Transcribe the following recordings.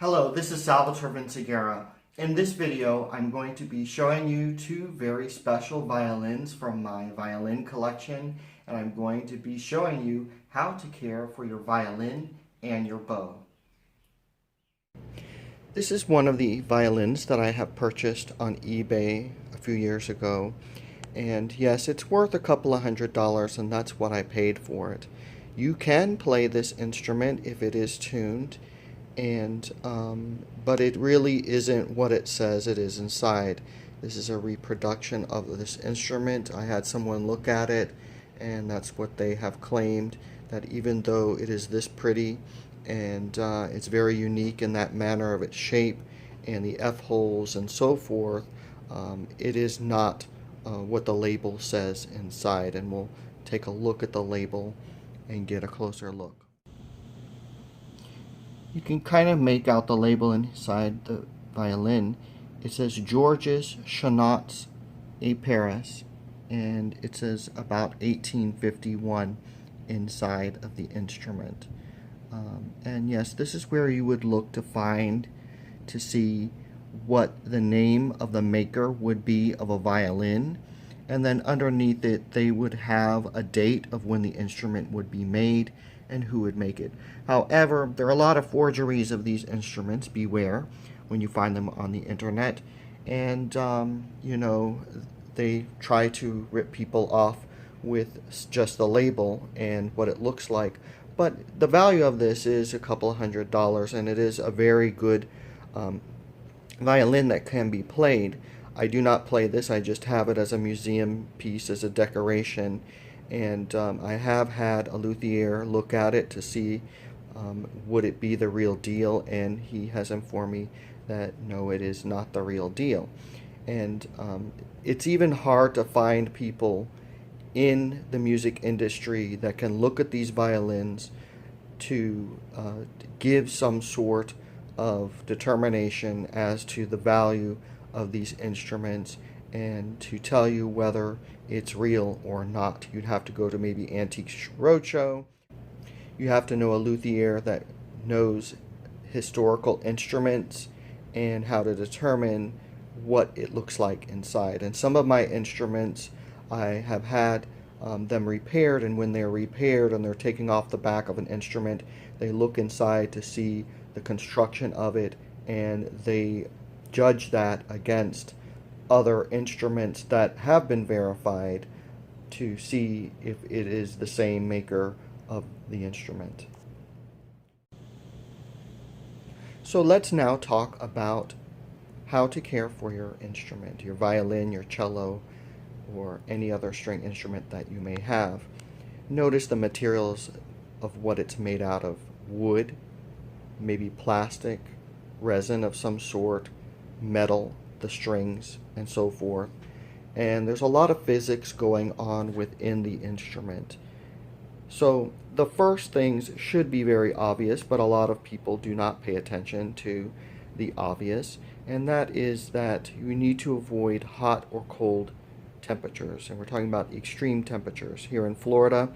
Hello, this is Salvatore Vinciguerra. In this video, I'm going to be showing you two very special violins from my violin collection, and I'm going to be showing you how to care for your violin and your bow. This is one of the violins that I have purchased on eBay a few years ago, and yes, it's worth a couple of $100, and that's what I paid for it. You can play this instrument if it is tuned, but it really isn't what it says it is inside. This is a reproduction of this instrument. I had someone look at it, and that's what they have claimed, that even though it is this pretty and it's very unique in that manner of its shape and the F-holes and so forth, it is not what the label says inside, and we'll take a look at the label and get a closer look. You can kind of make out the label inside the violin. It says Georges Chanot's A Paris, and it says about 1851 inside of the instrument. And yes, this is where you would look to see what the name of the maker would be of a violin, and then underneath it they would have a date of when the instrument would be made and who would make it. However, there are a lot of forgeries of these instruments. Beware when you find them on the internet, and they try to rip people off with just the label and what it looks like. But the value of this is a couple of $100, and it is a very good violin that can be played. I do not play this, I just have it as a museum piece, as a decoration, and I have had a luthier look at it to see would it be the real deal, and he has informed me that no, it is not the real deal. And it's even hard to find people in the music industry that can look at these violins to give some sort of determination as to the value of these instruments and to tell you whether it's real or not. You'd have to go to maybe Antiques Roadshow. You have to know a luthier that knows historical instruments and how to determine what it looks like inside. And some of my instruments, I have had them repaired, and when they're repaired and they're taking off the back of an instrument, they look inside to see the construction of it, and they judge that against other instruments that have been verified to see if it is the same maker of the instrument. So let's now talk about how to care for your instrument, your violin, your cello, or any other string instrument that you may have. Notice the materials of what it's made out of: wood, maybe plastic, resin of some sort, metal, the strings, and so forth. And there's a lot of physics going on within the instrument. So the first things should be very obvious, but a lot of people do not pay attention to the obvious, and that is that you need to avoid hot or cold temperatures. And we're talking about extreme temperatures. Here in Florida,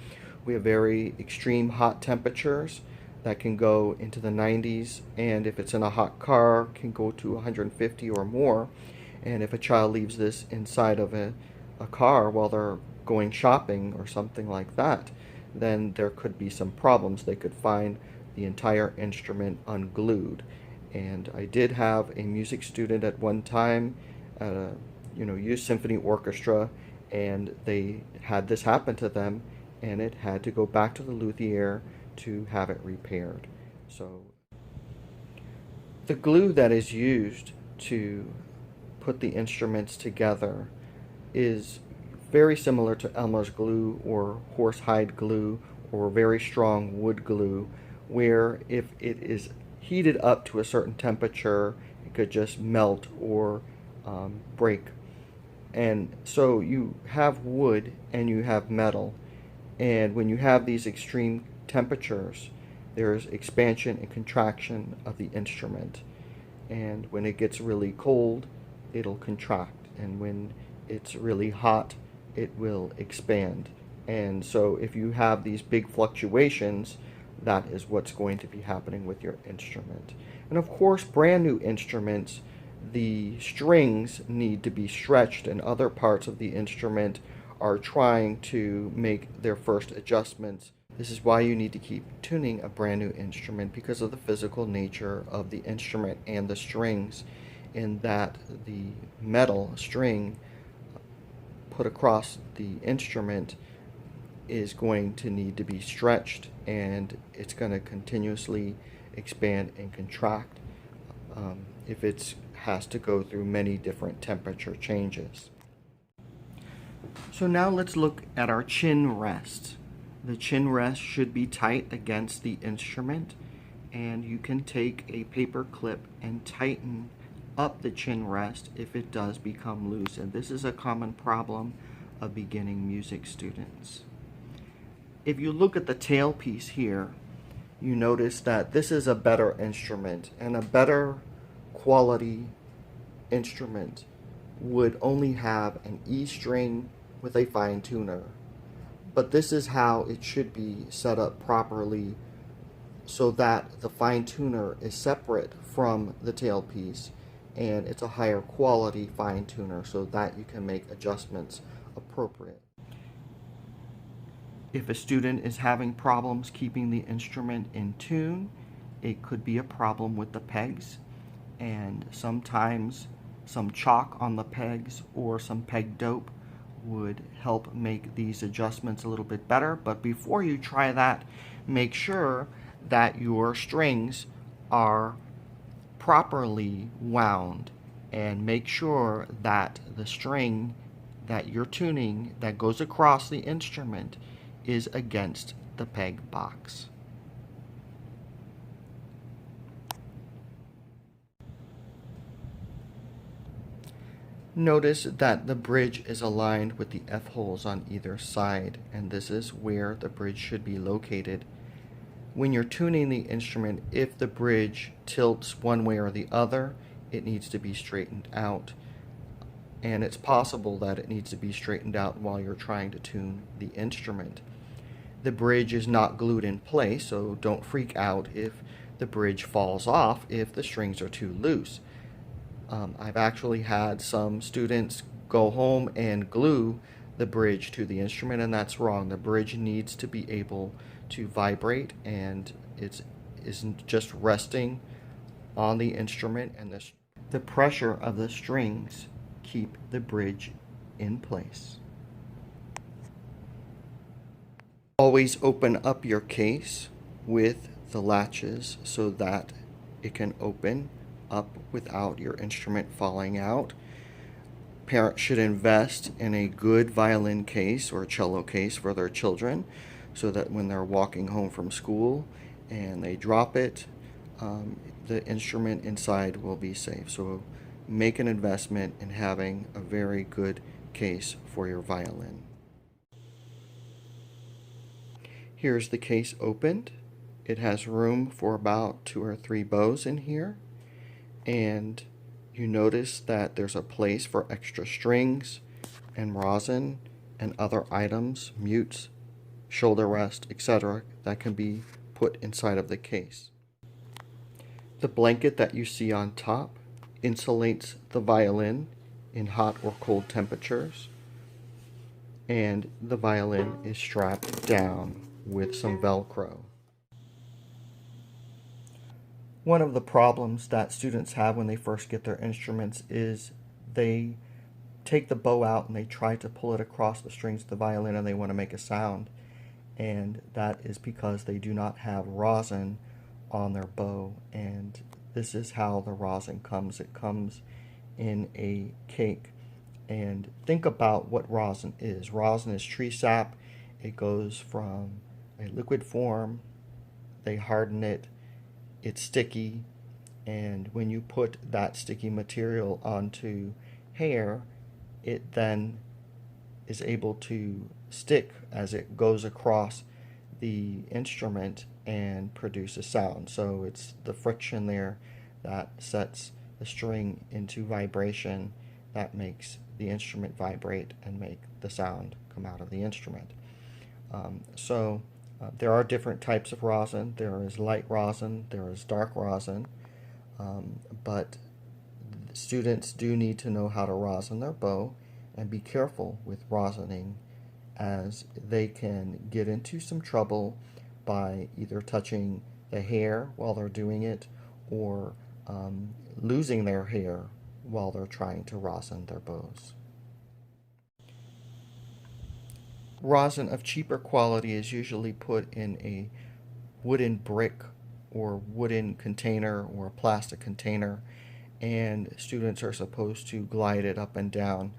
we have very extreme hot temperatures that can go into the 90s, and if it's in a hot car, can go to 150 or more. And if a child leaves this inside of a car while they're going shopping or something like that, then there could be some problems. They could find the entire instrument unglued. And I did have a music student at one time at a youth symphony orchestra, and they had this happen to them, and it had to go back to the luthier to have it repaired. So the glue that is used to put the instruments together is very similar to Elmer's glue or horsehide glue or very strong wood glue, where if it is heated up to a certain temperature, it could just melt or break. And so you have wood and you have metal, and when you have these extreme temperatures, there's expansion and contraction of the instrument, and when it gets really cold, it'll contract, and when it's really hot, it will expand. And so if you have these big fluctuations that is what's going to be happening with your instrument. And of course, brand new instruments, the strings need to be stretched, and other parts of the instrument are trying to make their first adjustments. This is why you need to keep tuning a brand new instrument, because of the physical nature of the instrument and the strings, in that the metal string put across the instrument is going to need to be stretched, and it's going to continuously expand and contract if it has to go through many different temperature changes. So now let's look at our chin rest. The chin rest should be tight against the instrument, and you can take a paper clip and tighten up the chin rest if it does become loose. And this is a common problem of beginning music students. If you look at the tailpiece here, you notice that this is a better instrument, and a better quality instrument would only have an E string with a fine tuner. But this is how it should be set up properly, so that the fine tuner is separate from the tailpiece, and it's a higher quality fine tuner so that you can make adjustments appropriate. If a student is having problems keeping the instrument in tune, it could be a problem with the pegs, and sometimes some chalk on the pegs or some peg dope would help make these adjustments a little bit better. But before you try that, make sure that your strings are properly wound, and make sure that the string that you're tuning that goes across the instrument is against the peg box. Notice that the bridge is aligned with the F-holes on either side, and this is where the bridge should be located. When you're tuning the instrument, if the bridge tilts one way or the other, it needs to be straightened out. And it's possible that it needs to be straightened out while you're trying to tune the instrument. The bridge is not glued in place, so don't freak out if the bridge falls off if the strings are too loose. I've actually had some students go home and glue the bridge to the instrument, and that's wrong. The bridge needs to be able to vibrate, and it isn't just resting on the instrument, and the pressure of the strings keep the bridge in place. Always open up your case with the latches so that it can open up without your instrument falling out. Parents should invest in a good violin case or cello case for their children, so that when they're walking home from school and they drop it, the instrument inside will be safe. So make an investment in having a very good case for your violin. Here's the case opened. It has room for about 2 or 3 bows in here, and you notice that there's a place for extra strings and rosin and other items, mutes, shoulder rest, etc., that can be put inside of the case. The blanket that you see on top insulates the violin in hot or cold temperatures, and the violin is strapped down with some Velcro. One of the problems that students have when they first get their instruments is they take the bow out and they try to pull it across the strings of the violin, and they want to make a sound, and that is because they do not have rosin on their bow. And this is how the rosin comes. It comes in a cake. And think about what rosin is. Rosin is tree sap. It goes from a liquid form, they harden it, it's sticky, and when you put that sticky material onto hair, it then is able to stick as it goes across the instrument and produce a sound. So it's the friction there that sets the string into vibration that makes the instrument vibrate and make the sound come out of the instrument. So There are different types of rosin. There is light rosin, there is dark rosin, but students do need to know how to rosin their bow and be careful with rosining, as they can get into some trouble by either touching the hair while they're doing it, or losing their hair while they're trying to rosin their bows. Rosin of cheaper quality is usually put in a wooden brick or wooden container or a plastic container, and students are supposed to glide it up and down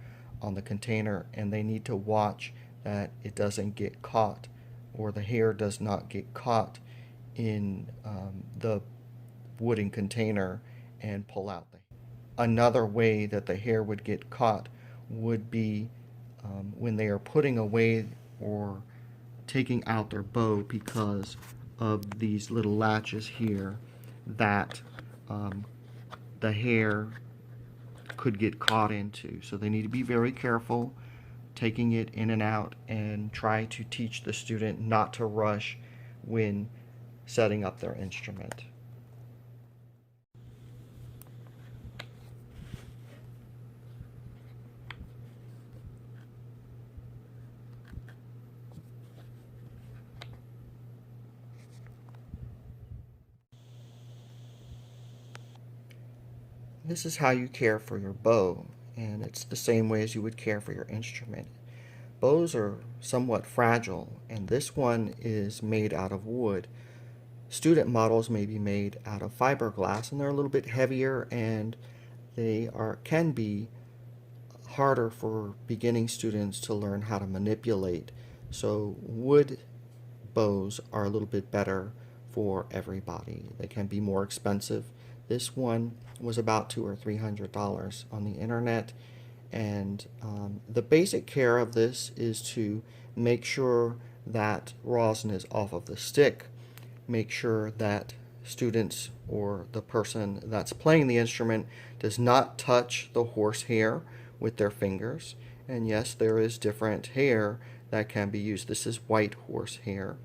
on the container, and they need to watch that it doesn't get caught, or the hair does not get caught in the wooden container and pull out. Another way that the hair would get caught would be when they are putting away or taking out their bow, because of these little latches here that the hair could get caught into. So they need to be very careful taking it in and out, and try to teach the student not to rush when setting up their instrument. This is how you care for your bow, and it's the same way as you would care for your instrument. Bows are somewhat fragile, and this one is made out of wood. Student models may be made out of fiberglass, and they're a little bit heavier, and they can be harder for beginning students to learn how to manipulate. So wood bows are a little bit better for everybody. They can be more expensive. This one was about $200 or $300 on the internet, and the basic care of this is to make sure that rosin is off of the stick, make sure that students or the person that's playing the instrument does not touch the horsehair with their fingers. And yes, there is different hair that can be used. This is white horsehair.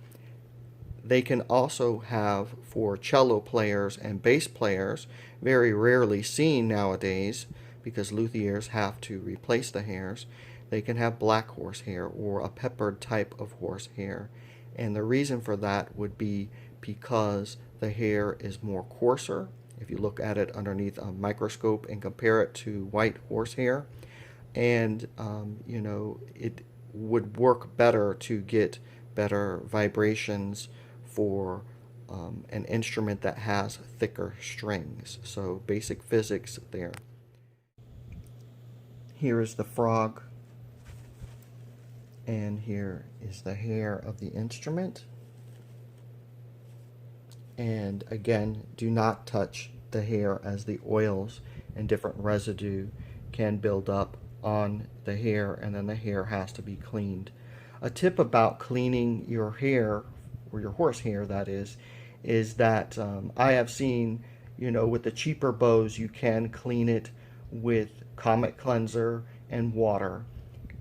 They can also have, for cello players and bass players, very rarely seen nowadays because luthiers have to replace the hairs, they can have black horsehair or a peppered type of horsehair. And the reason for that would be because the hair is more coarser. If you look at it underneath a microscope and compare it to white horsehair, and it would work better to get better vibrations for an instrument that has thicker strings. So basic physics there. Here is the frog, and here is the hair of the instrument. And again, do not touch the hair, as the oils and different residue can build up on the hair, and then the hair has to be cleaned. A tip about cleaning your hair, or your horse hair that is that I have seen, with the cheaper bows, you can clean it with Comet cleanser and water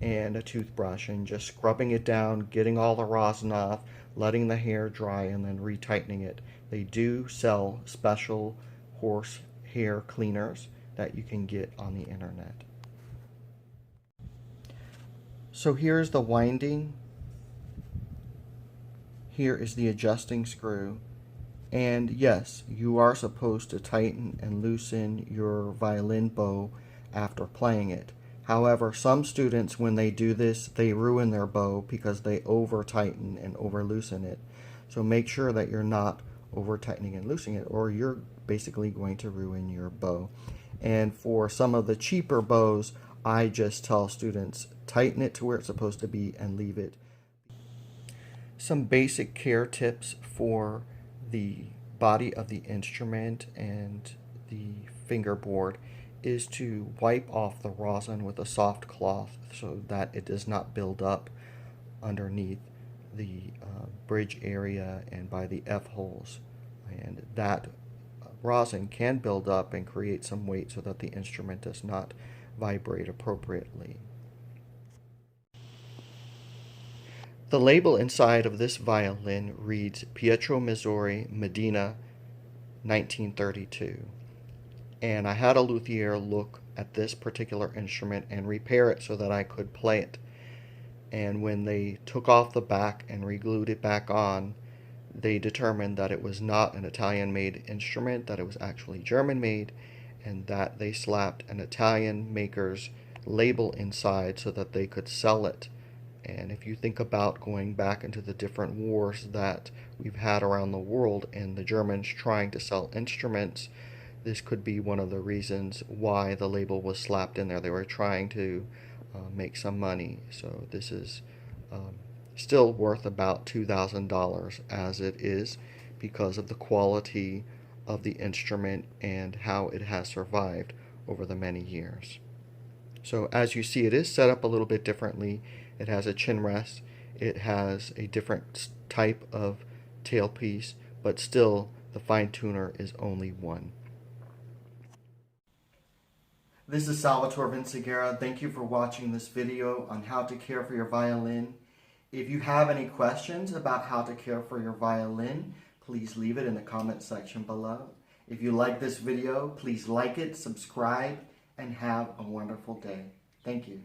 and a toothbrush, and just scrubbing it down, getting all the rosin off, letting the hair dry, and then retightening it. They do sell special horse hair cleaners that you can get on the internet. So here's the winding. Here is the adjusting screw. And yes, you are supposed to tighten and loosen your violin bow after playing it. However, some students, when they do this, they ruin their bow because they over tighten and over loosen it. So make sure that you're not over tightening and loosening it, or you're basically going to ruin your bow. And for some of the cheaper bows, I just tell students, tighten it to where it's supposed to be and leave it. Some basic care tips for the body of the instrument and the fingerboard is to wipe off the rosin with a soft cloth so that it does not build up underneath the bridge area and by the F-holes. And that rosin can build up and create some weight so that the instrument does not vibrate appropriately. The label inside of this violin reads Pietro Missouri, Medina, 1932. And I had a luthier look at this particular instrument and repair it so that I could play it. And when they took off the back and re-glued it back on, they determined that it was not an Italian-made instrument, that it was actually German-made, and that they slapped an Italian maker's label inside so that they could sell it. And if you think about going back into the different wars that we've had around the world and the Germans trying to sell instruments, this could be one of the reasons why the label was slapped in there. They were trying to make some money. So this is still worth about $2,000 as it is because of the quality of the instrument and how it has survived over the many years. So as you see, it is set up a little bit differently. It has a chin rest. It has a different type of tailpiece, but still the fine tuner is only one. This is Salvatore Vinciguerra. Thank you for watching this video on how to care for your violin. If you have any questions about how to care for your violin, please leave it in the comment section below. If you like this video, please like it, subscribe, and have a wonderful day. Thank you.